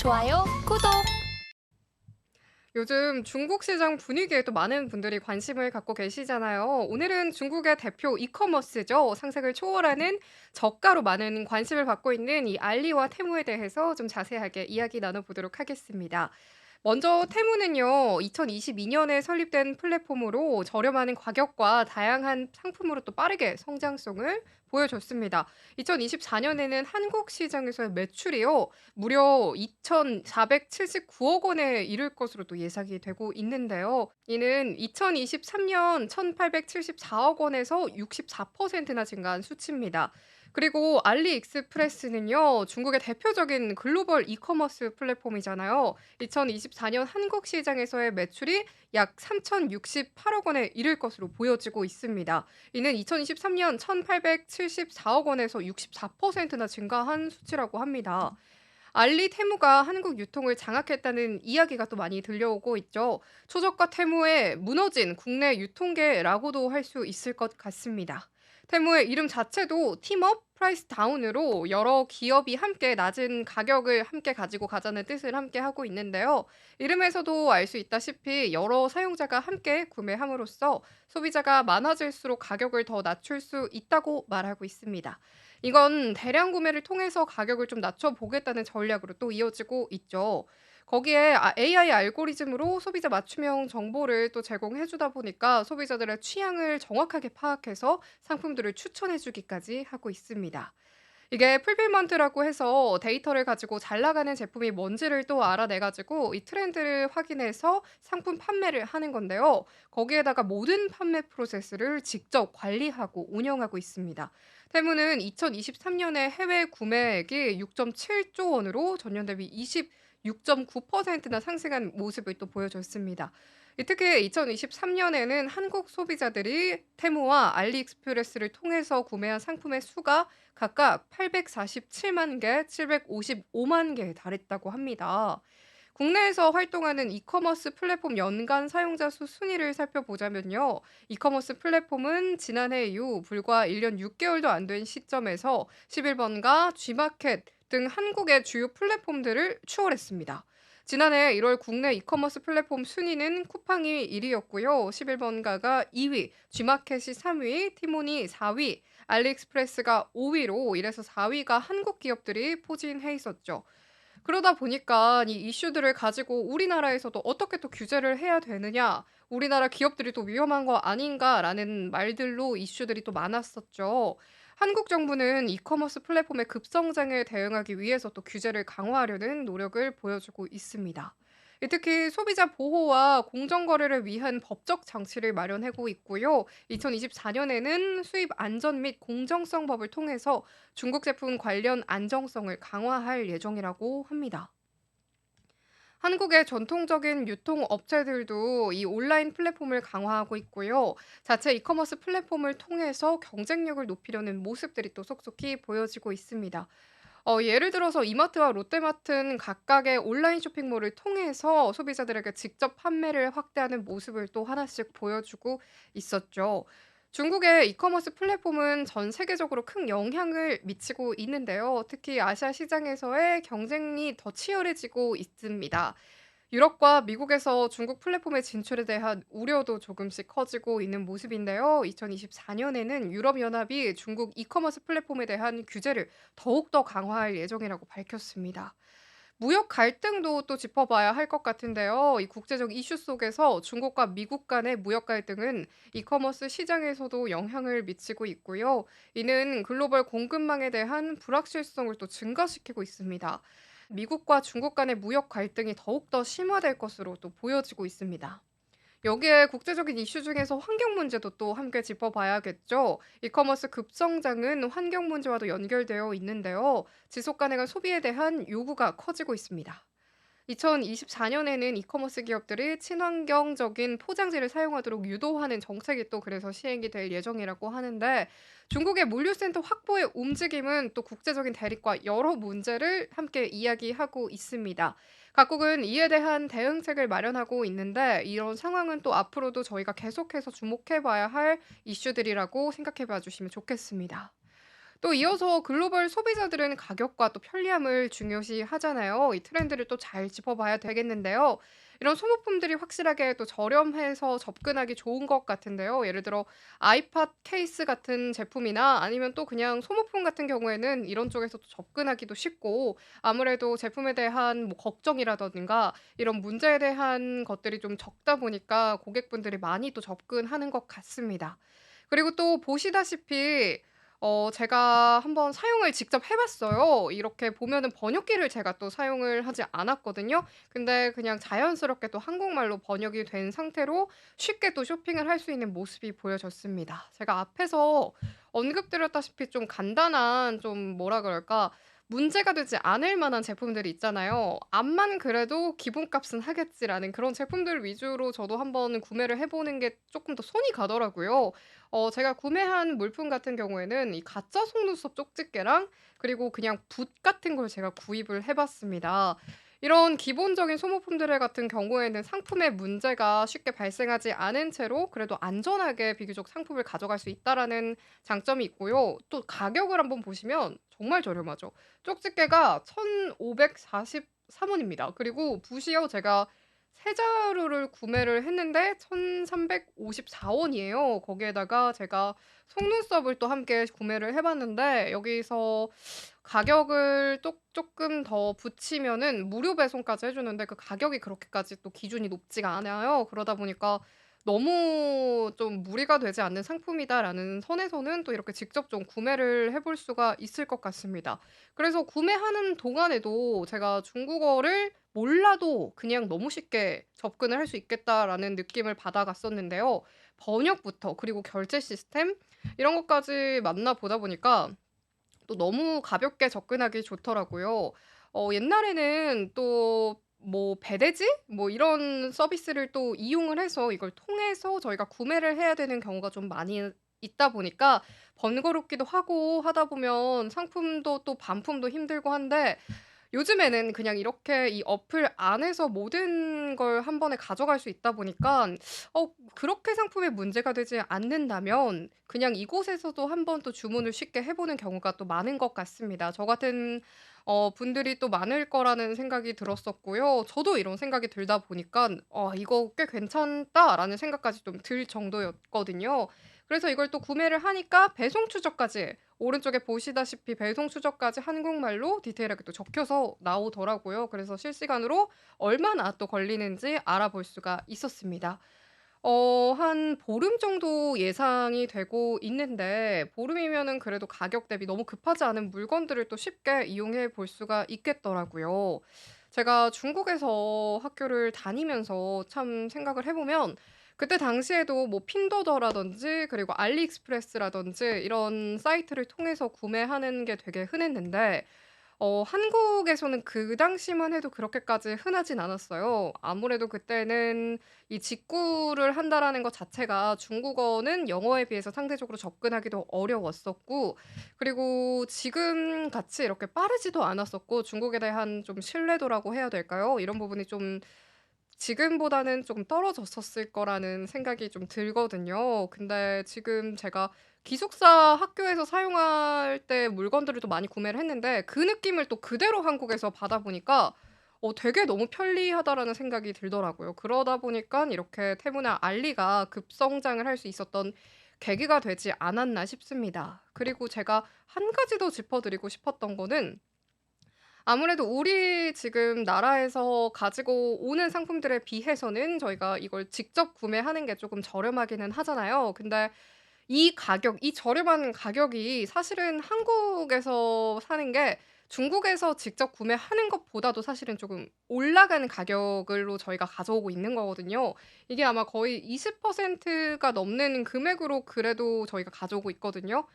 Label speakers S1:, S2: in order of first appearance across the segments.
S1: 좋아요, 구독.
S2: 요즘 중국 시장 분위기에 또 많은 분들이 관심을 갖고 계시잖아요. 오늘은 중국의 대표 이커머스죠. 상색을 초월하는 저가로 많은 관심을 받고 있는 이 알리와 테무에 대해서 좀 자세하게 이야기 나눠보도록 하겠습니다. 먼저 테무는요, 2022년에 설립된 플랫폼으로 저렴한 가격과 다양한 상품으로 또 빠르게 성장성을 보여줬습니다. 2024년에는 한국 시장에서의 매출이요, 무려 2,479억 원에 이를 것으로 또 예상이 되고 있는데요. 이는 2023년 1,874억 원에서 64%나 증가한 수치입니다. 그리고 알리익스프레스는요, 중국의 대표적인 글로벌 이커머스 플랫폼이잖아요. 2024년 한국 시장에서의 매출이 약 3,068억 원에 이를 것으로 보여지고 있습니다. 이는 2023년 1,874억 원에서 64%나 증가한 수치라고 합니다. 알리 테무가 한국 유통을 장악했다는 이야기가 또 많이 들려오고 있죠. 초저가 테무의 무너진 국내 유통계라고도 할 수 있을 것 같습니다. 테무의 이름 자체도 팀업 프라이스 다운으로 여러 기업이 함께 낮은 가격을 함께 가지고 가자는 뜻을 함께 하고 있는데요. 이름에서도 알 수 있다시피 여러 사용자가 함께 구매함으로써 소비자가 많아질수록 가격을 더 낮출 수 있다고 말하고 있습니다. 이건 대량 구매를 통해서 가격을 좀 낮춰 보겠다는 전략으로 또 이어지고 있죠. 거기에 AI 알고리즘으로 소비자 맞춤형 정보를 또 제공해 주다 보니까 소비자들의 취향을 정확하게 파악해서 상품들을 추천해 주기까지 하고 있습니다. 이게 풀필먼트라고 해서 데이터를 가지고 잘 나가는 제품이 뭔지를 또 알아내 가지고 이 트렌드를 확인해서 상품 판매를 하는 건데요. 거기에다가 모든 판매 프로세스를 직접 관리하고 운영하고 있습니다. 테무는 2023년에 해외 구매액이 6.7조 원으로 전년 대비 26.9%나 상승한 모습을 또 보여줬습니다. 특히 2023년에는 한국 소비자들이 테무와 알리익스프레스를 통해서 구매한 상품의 수가 각각 847만 개, 755만 개에 달했다고 합니다. 국내에서 활동하는 이커머스 플랫폼 연간 사용자 수 순위를 살펴보자면요. 이커머스 플랫폼은 지난해 이후 불과 1년 6개월도 안 된 시점에서 11번가 G마켓 등 한국의 주요 플랫폼들을 추월했습니다. 지난해 1월 국내 이커머스 플랫폼 순위는 쿠팡이 1위였고요. 11번가가 2위, G마켓이 3위, 티몬이 4위, 알리익스프레스가 5위로 이래서 4위가 한국 기업들이 포진해 있었죠. 그러다 보니까 이 이슈들을 가지고 우리나라에서도 어떻게 또 규제를 해야 되느냐, 우리나라 기업들이 또 위험한 거 아닌가라는 말들로 이슈들이 또 많았었죠. 한국 정부는 이커머스 플랫폼의 급성장에 대응하기 위해서 또 규제를 강화하려는 노력을 보여주고 있습니다. 특히 소비자 보호와 공정거래를 위한 법적 장치를 마련하고 있고요. 2024년에는 수입 안전 및 공정성 법을 통해서 중국 제품 관련 안정성을 강화할 예정이라고 합니다. 한국의 전통적인 유통업체들도 이 온라인 플랫폼을 강화하고 있고요. 자체 이커머스 플랫폼을 통해서 경쟁력을 높이려는 모습들이 또 속속히 보여지고 있습니다. 예를 들어서 이마트와 롯데마트는 각각의 온라인 쇼핑몰을 통해서 소비자들에게 직접 판매를 확대하는 모습을 또 하나씩 보여주고 있었죠. 중국의 이커머스 플랫폼은 전 세계적으로 큰 영향을 미치고 있는데요. 특히 아시아 시장에서의 경쟁이 더 치열해지고 있습니다. 유럽과 미국에서 중국 플랫폼의 진출에 대한 우려도 조금씩 커지고 있는 모습인데요. 2024년에는 유럽연합이 중국 이커머스 플랫폼에 대한 규제를 더욱더 강화할 예정이라고 밝혔습니다. 무역 갈등도 또 짚어봐야 할 것 같은데요. 이 국제적 이슈 속에서 중국과 미국 간의 무역 갈등은 이커머스 시장에서도 영향을 미치고 있고요. 이는 글로벌 공급망에 대한 불확실성을 또 증가시키고 있습니다. 미국과 중국 간의 무역 갈등이 더욱더 심화될 것으로 또 보여지고 있습니다. 여기에 국제적인 이슈 중에서 환경 문제도 또 함께 짚어봐야겠죠. 이커머스 급성장은 환경 문제와도 연결되어 있는데요. 지속 가능한 소비에 대한 요구가 커지고 있습니다. 2024년에는 이커머스 기업들이 친환경적인 포장지를 사용하도록 유도하는 정책이 또 그래서 시행이 될 예정이라고 하는데, 중국의 물류센터 확보의 움직임은 또 국제적인 대립과 여러 문제를 함께 이야기하고 있습니다. 각국은 이에 대한 대응책을 마련하고 있는데, 이런 상황은 또 앞으로도 저희가 계속해서 주목해 봐야 할 이슈들이라고 생각해 봐 주시면 좋겠습니다. 또 이어서 글로벌 소비자들은 가격과 또 편리함을 중요시하잖아요. 이 트렌드를 또 잘 짚어봐야 되겠는데요. 이런 소모품들이 확실하게 또 저렴해서 접근하기 좋은 것 같은데요. 예를 들어 아이팟 케이스 같은 제품이나 아니면 또 그냥 소모품 같은 경우에는 이런 쪽에서 또 접근하기도 쉽고 아무래도 제품에 대한 뭐 걱정이라든가 이런 문제에 대한 것들이 좀 적다 보니까 고객분들이 많이 또 접근하는 것 같습니다. 그리고 또 보시다시피 제가 한번 사용을 직접 해 봤어요. 이렇게 보면은 번역기를 제가 또 사용을 하지 않았거든요. 근데 그냥 자연스럽게 또 한국말로 번역이 된 상태로 쉽게 또 쇼핑을 할 수 있는 모습이 보여졌습니다. 제가 앞에서 언급드렸다시피 좀 간단한 좀 뭐라 그럴까? 문제가 되지 않을 만한 제품들이 있잖아요. '암만 그래도 기본값은 하겠지.'라는 그런 제품들 위주로 저도 한번 구매를 해 보는 게 쪼끔 더 손이 가더라고요. 제가 구매한 물품 같은 경우에는 이 가짜 속눈썹 쪽집게랑 그리고 그냥 붓 같은 걸 제가 구입을 해 봤습니다. 이런 기본적인 소모품들 같은 경우에는 상품에 문제가 쉽게 발생하지 않은 채로 그래도 안전하게 비교적 상품을 가져갈 수 있다라는 장점이 있고요. 또 가격을 한번 보시면 정말 저렴하죠. 쪽집게가 1,543 원입니다. 그리고 붓이요 제가 세 자루를 구매를 했는데 1,354 원이에요. 거기에다가 제가 속눈썹을 또 함께 구매를 해 봤는데 여기서 가격을 또 쪼끔 더 붙이면은 무료 배송까지 해 주는데 그 가격이 그렇게까지 또 기준이 높지가 않아요. 그러다 보니까 '너무 좀 무리가 되지 않는 상품이다.'라는 선에서는 또 이렇게 직접 좀 구매를 해볼 수가 있을 것 같습니다. 그래서 구매하는 동안에도 제가 중국어를 몰라도 그냥 너무 쉽게 접근을 할 수 있겠다라는 느낌을 받아갔었는데요. 번역부터 그리고 결제 시스템 이런 것까지 만나 보다 보니까 또 너무 가볍게 접근하기 좋더라고요. 옛날에는 또 뭐 배대지 뭐 이런 서비스를 또 이용을 해서 이걸 통해서 저희가 구매를 해야 되는 경우가 좀 많이 있다 보니까 번거롭기도 하고 하다 보면 상품도 또 반품도 힘들고 한데 요즘에는 그냥 이렇게 이 어플 안에서 모든 걸 한 번에 가져갈 수 있다 보니까 그렇게 상품에 문제가 되지 않는다면 그냥 이곳에서도 한 번 또 주문을 쉽게 해 보는 경우가 또 많은 것 같습니다. 저 같은 분들이 또 많을 거라는 생각이 들었었고요. 저도 이런 생각이 들다 보니까 '이거 꽤 괜찮다.'라는 생각까지 좀 들 정도였거든요. 그래서 이걸 또 구매를 하니까 배송 추적까지 오른쪽에 보시다시피 배송 추적까지 한국말로 디테일하게 또 적혀서 나오더라고요. 그래서 실시간으로 얼마나 또 걸리는지 알아볼 수가 있었습니다. 한 보름 정도 예상이 되고 있는데 보름이면은 그래도 가격 대비 너무 급하지 않은 물건들을 또 쉽게 이용해 볼 수가 있겠더라고요. 제가 중국에서 학교를 다니면서 참 생각을 해 보면 그때 당시에도 뭐 핀도더라든지 그리고 알리익스프레스라든지 이런 사이트를 통해서 구매하는 게 되게 흔했는데 한국에서는 그 당시만 해도 그렇게까지 흔하진 않았어요. 아무래도 그때는 이 직구를 한다라는 것 자체가 중국어는 영어에 비해서 상대적으로 접근하기도 어려웠었고 그리고 지금 같이 이렇게 빠르지도 않았었고 중국에 대한 좀 신뢰도라고 해야 될까요? 이런 부분이 좀 지금보다는 좀 떨어졌었을 거라는 생각이 좀 들거든요. 근데 지금 제가 기숙사 학교에서 사용할 때 물건들을 또 많이 구매를 했는데 그 느낌을 또 그대로 한국에서 받아 보니까 '되게 너무 편리하다.'라는 생각이 들더라고요. 그러다 보니깐 이렇게 테무나 알리가 급성장을 할 수 있었던 계기가 되지 않았나 싶습니다. 그리고 제가 한 가지 더 짚어 드리고 싶었던 거는 아무래도 우리 지금 나라에서 가지고 오는 상품들에 비해서는 저희가 이걸 직접 구매하는 게 쪼금 저렴하기는 하잖아요. 근데 이 가격 이 저렴한 가격이 사실은 한국에서 사는 게 중국에서 직접 구매하는 것보다도 사실은 조금 올라가는 가격으로 저희가 가져오고 있는 거거든요. 이게 아마 거의 20%가 넘는 금액으로 그래도 저희가 가져오고 있거든요.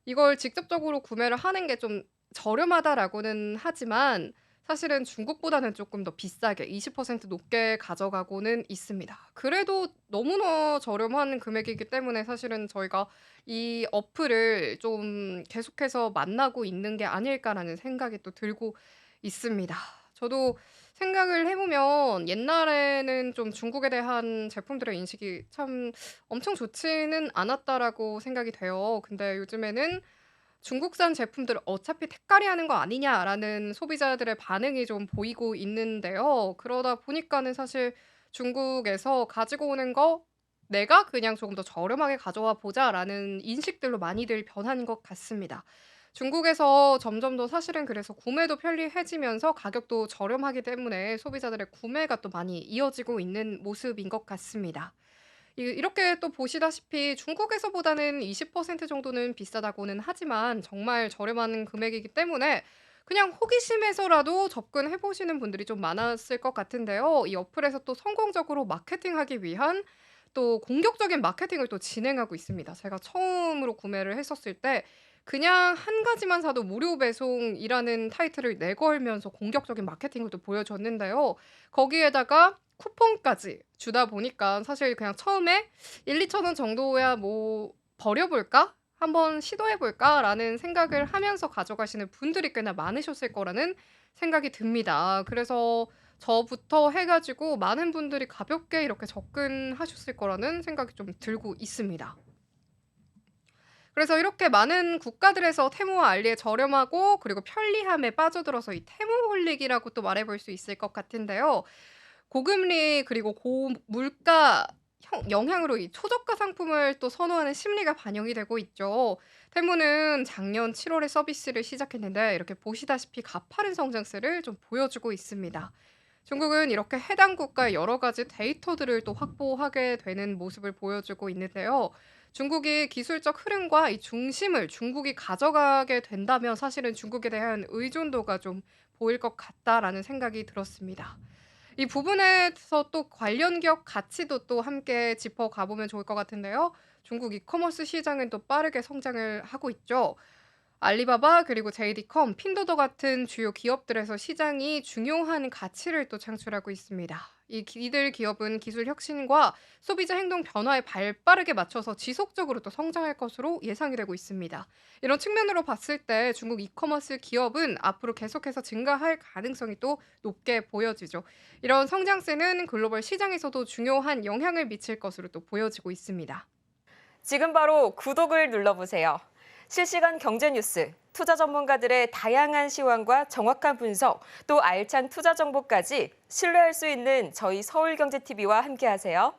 S2: 이걸 직접적으로 구매를 하는 게 좀 저렴하다라고는 하지만 사실은 중국보다는 쪼끔 더 비싸게 20% 높게 가져가고는 있습니다. 그래도 너무나 저렴한 금액이기 때문에 사실은 저희가 이 어플을 좀 계속해서 만나고 있는 게 아닐까라는 생각이 또 들고 있습니다. 저도 생각을 해 보면 옛날에는 좀 중국에 대한 제품들의 인식이 참 '엄청 좋지는 않았다.'라고 생각이 돼요. 근데 요즘에는 중국산 제품들 어차피 택가리 하는 거 아니냐라는 소비자들의 반응이 좀 보이고 있는데요. 그러다 보니까는 사실 중국에서 가지고 오는 거 '내가 그냥 조금 더 저렴하게 가져와 보자.'라는 인식들로 많이들 변한 것 같습니다. 중국에서 점점 더 사실은 그래서 구매도 편리해지면서 가격도 저렴하기 때문에 소비자들의 구매가 또 많이 이어지고 있는 모습인 것 같습니다. 이렇게 또 보시다시피 중국에서보다는 20% 정도는 비싸다고는 하지만 정말 저렴한 금액이기 때문에 그냥 호기심에서라도 접근해 보시는 분들이 좀 많았을 것 같은데요. 이 어플에서 또 성공적으로 마케팅하기 위한 또 공격적인 마케팅을 또 진행하고 있습니다. 제가 처음으로 구매를 했었을 때 그냥 한 가지만 사도 무료 배송이라는 타이틀을 내걸면서 공격적인 마케팅을 또 보여줬는데요. 거기에다가 쿠폰까지 주다 보니까 사실 그냥 처음에 1-2천 원 정도야 뭐 '버려 볼까? 한번 시도해 볼까?'라는 생각을 하면서 가져가시는 분들이 꽤나 많으셨을 거라는 생각이 듭니다. 그래서 저부터 해 가지고 많은 분들이 가볍게 이렇게 접근하셨을 거라는 생각이 좀 들고 있습니다. 그래서 이렇게 많은 국가들에서 테무와 알리의 저렴하고 그리고 편리함에 빠져들어서 이 테무홀릭이라고 또 말해 볼 수 있을 것 같은데요. 고금리 그리고 고물가 영향으로 이 초저가 상품을 또 선호하는 심리가 반영이 되고 있죠. 테무는 작년 7 월에 서비스를 시작했는데 이렇게 보시다시피 가파른 성장세를 좀 보여주고 있습니다. 중국은 이렇게 해당 국가의 여러 가지 데이터들을 또 확보하게 되는 모습을 보여주고 있는데요. 중국이 기술적 흐름과 이 중심을 중국이 가져가게 된다면 사실은 중국에 대한 의존도가 좀 보일 것 같다라는 생각이 들었습니다. 이 부분에서 또 관련 기업 가치도 또 함께 짚어가 보면 좋을 것 같은데요. 중국 이커머스 시장은 또 빠르게 성장을 하고 있죠. 알리바바 그리고 JD.com, 핀도더 같은 주요 기업들에서 시장이 중요한 가치를 또 창출하고 있습니다. 이들 기업은 기술 혁신과 소비자 행동 변화에 발빠르게 맞춰서 지속적으로 또 성장할 것으로 예상이 되고 있습니다. 이런 측면으로 봤을 때 중국 이커머스 기업은 앞으로 계속해서 증가할 가능성이 또 높게 보여지죠. 이런 성장세는 글로벌 시장에서도 중요한 영향을 미칠 것으로 또 보여지고 있습니다.
S1: 지금 바로 구독을 눌러보세요. 실시간 경제 뉴스, 투자 전문가들의 다양한 시황과 정확한 분석, 또 알찬 투자 정보까지 신뢰할 수 있는 저희 서울경제TV와 함께하세요.